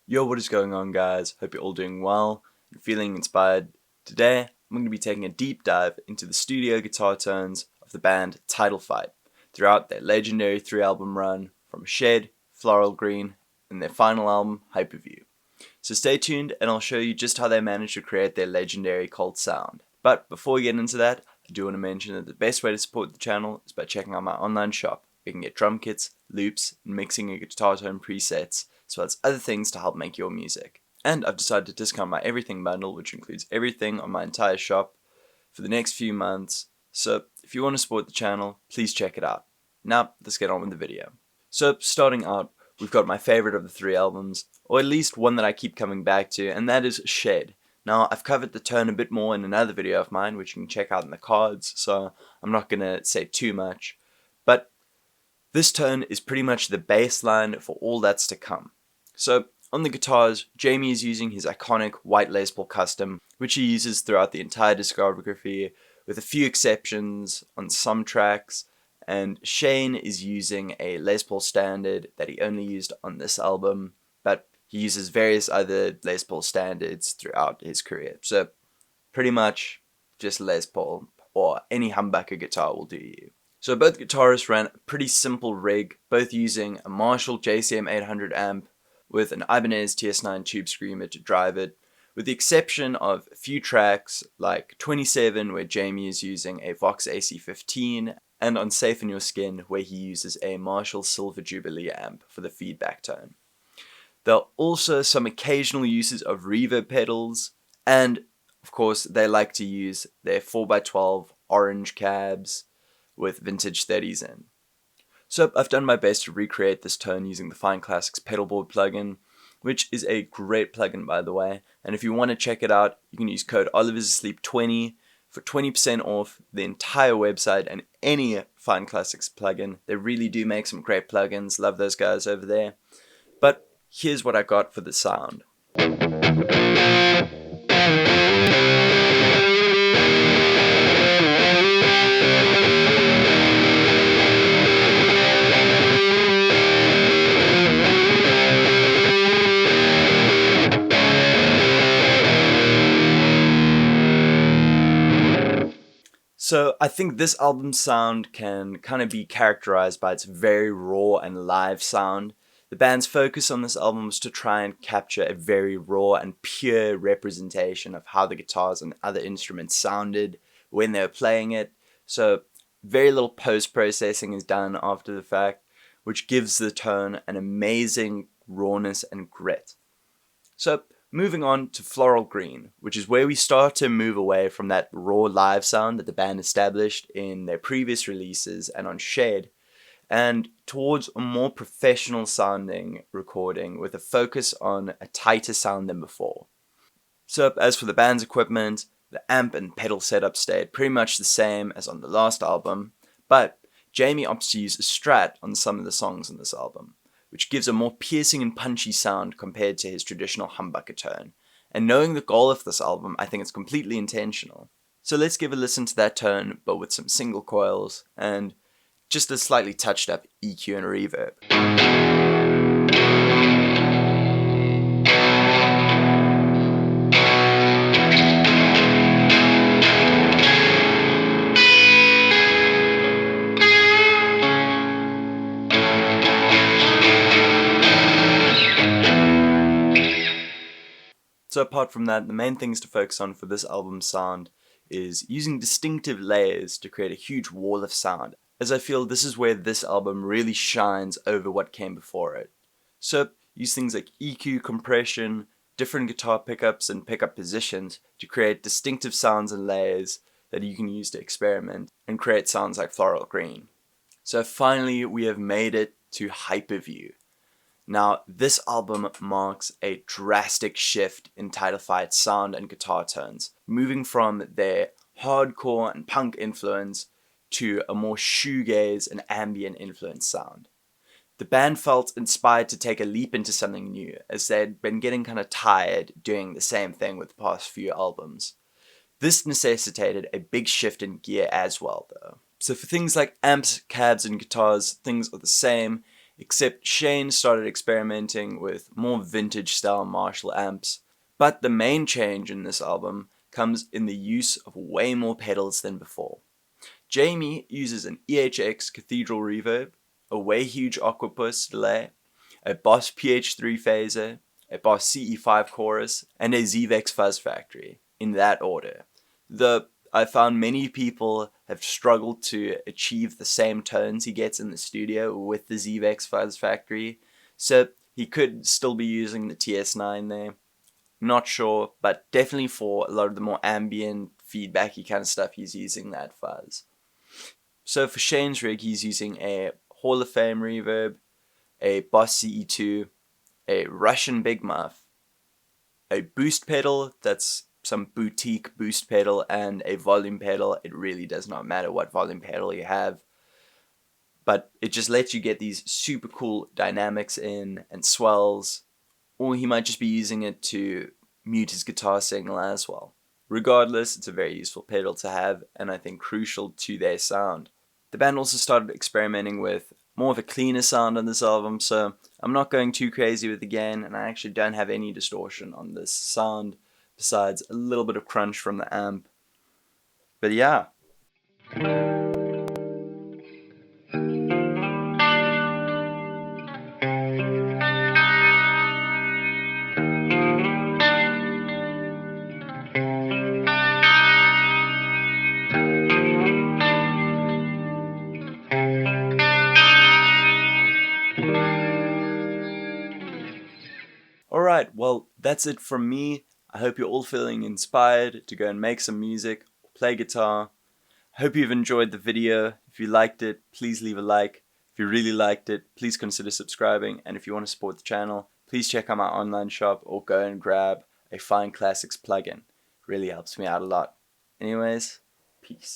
Yo, what is going on, guys? Hope you're all doing well and feeling inspired. Today, I'm going to be taking a deep dive into the studio guitar tones of the band Title Fight throughout their legendary 3-album run from Shed, Floral Green, and their final album, Hyperview. So stay tuned and I'll show you just how they managed to create their legendary cult sound. But before we get into that, I do want to mention that the best way to support the channel is by checking out my online shop. You can get drum kits, loops, and mixing and guitar tone presets, as well as other things to help make your music. And I've decided to discount my everything bundle, which includes everything on my entire shop, for the next few months. So if you want to support the channel, please check it out. Now, let's get on with the video. So starting out, we've got my favorite of the 3 albums, or at least one that I keep coming back to, and that is Shed. Now, I've covered the tone a bit more in another video of mine, which you can check out in the cards, so I'm not going to say too much. But this tone is pretty much the baseline for all that's to come. So, on the guitars, Jamie is using his iconic white Les Paul Custom, which he uses throughout the entire discography, with a few exceptions on some tracks, and Shane is using a Les Paul Standard that he only used on this album, but he uses various other Les Paul standards throughout his career. So pretty much just Les Paul or any humbucker guitar will do you. So both guitarists ran a pretty simple rig, both using a Marshall JCM 800 amp with an Ibanez TS9 tube screamer to drive it, with the exception of a few tracks like 27 where Jamie is using a Vox AC15 and on Safe in Your Skin where he uses a Marshall Silver Jubilee amp for the feedback tone. There are also some occasional uses of reverb pedals, and of course they like to use their 4x12 orange cabs with vintage 30s in. So I've done my best to recreate this tone using the Fine Classics pedalboard plugin, which is a great plugin by the way, and if you want to check it out, you can use code OliversAsleep20 for 20% off the entire website and any Fine Classics plugin. They really do make some great plugins, love those guys over there. But here's what I got for the sound. So I think this album's sound can kind of be characterized by its very raw and live sound. The band's focus on this album was to try and capture a very raw and pure representation of how the guitars and other instruments sounded when they were playing it. So very little post-processing is done after the fact, which gives the tone an amazing rawness and grit. So moving on to Floral Green, which is where we start to move away from that raw live sound that the band established in their previous releases and on Shed, and towards a more professional sounding recording with a focus on a tighter sound than before. So as for the band's equipment, the amp and pedal setup stayed pretty much the same as on the last album, but Jamie opts to use a Strat on some of the songs on this album, which gives a more piercing and punchy sound compared to his traditional humbucker tone. And knowing the goal of this album, I think it's completely intentional. So let's give a listen to that tone, but with some single coils and just a slightly touched up EQ and reverb. So apart from that, the main things to focus on for this album's sound is using distinctive layers to create a huge wall of sound, as I feel this is where this album really shines over what came before it. So use things like EQ, compression, different guitar pickups and pickup positions to create distinctive sounds and layers that you can use to experiment and create sounds like Floral Green. So finally we have made it to Hyperview. Now, this album marks a drastic shift in Title Fight's sound and guitar tones, moving from their hardcore and punk influence to a more shoegaze and ambient influence sound. The band felt inspired to take a leap into something new, as they'd been getting kind of tired doing the same thing with the past few albums. This necessitated a big shift in gear as well though. So for things like amps, cabs and guitars, things are the same, except Shane started experimenting with more vintage style Marshall amps. But the main change in this album comes in the use of way more pedals than before. Jamie uses an EHX Cathedral reverb, a way huge Aquapus delay, a Boss PH3 phaser, a Boss CE5 chorus, and a Zvex Fuzz Factory, in that order. I found many people have struggled to achieve the same tones he gets in the studio with the Zvex Fuzz Factory, so he could still be using the TS9 there. Not sure, but definitely for a lot of the more ambient, feedbacky kind of stuff, he's using that fuzz. So for Shane's rig, he's using a Hall of Fame reverb, a Boss CE2, a Russian Big Muff, a boost pedal that's some boutique boost pedal, and a volume pedal. It really does not matter what volume pedal you have, but it just lets you get these super cool dynamics in and swells, or he might just be using it to mute his guitar signal as well. Regardless, it's a very useful pedal to have, and I think crucial to their sound. The band also started experimenting with more of a cleaner sound on this album, so I'm not going too crazy with the gain, and I actually don't have any distortion on this sound, besides a little bit of crunch from the amp. But yeah. Alright, well, that's it from me. I hope you're all feeling inspired to go and make some music or play guitar. Hope you've enjoyed the video. If you liked it, please leave a like. If you really liked it, please consider subscribing. And if you want to support the channel, please check out my online shop or go and grab a Fine Classics plugin. It really helps me out a lot. Anyways, peace.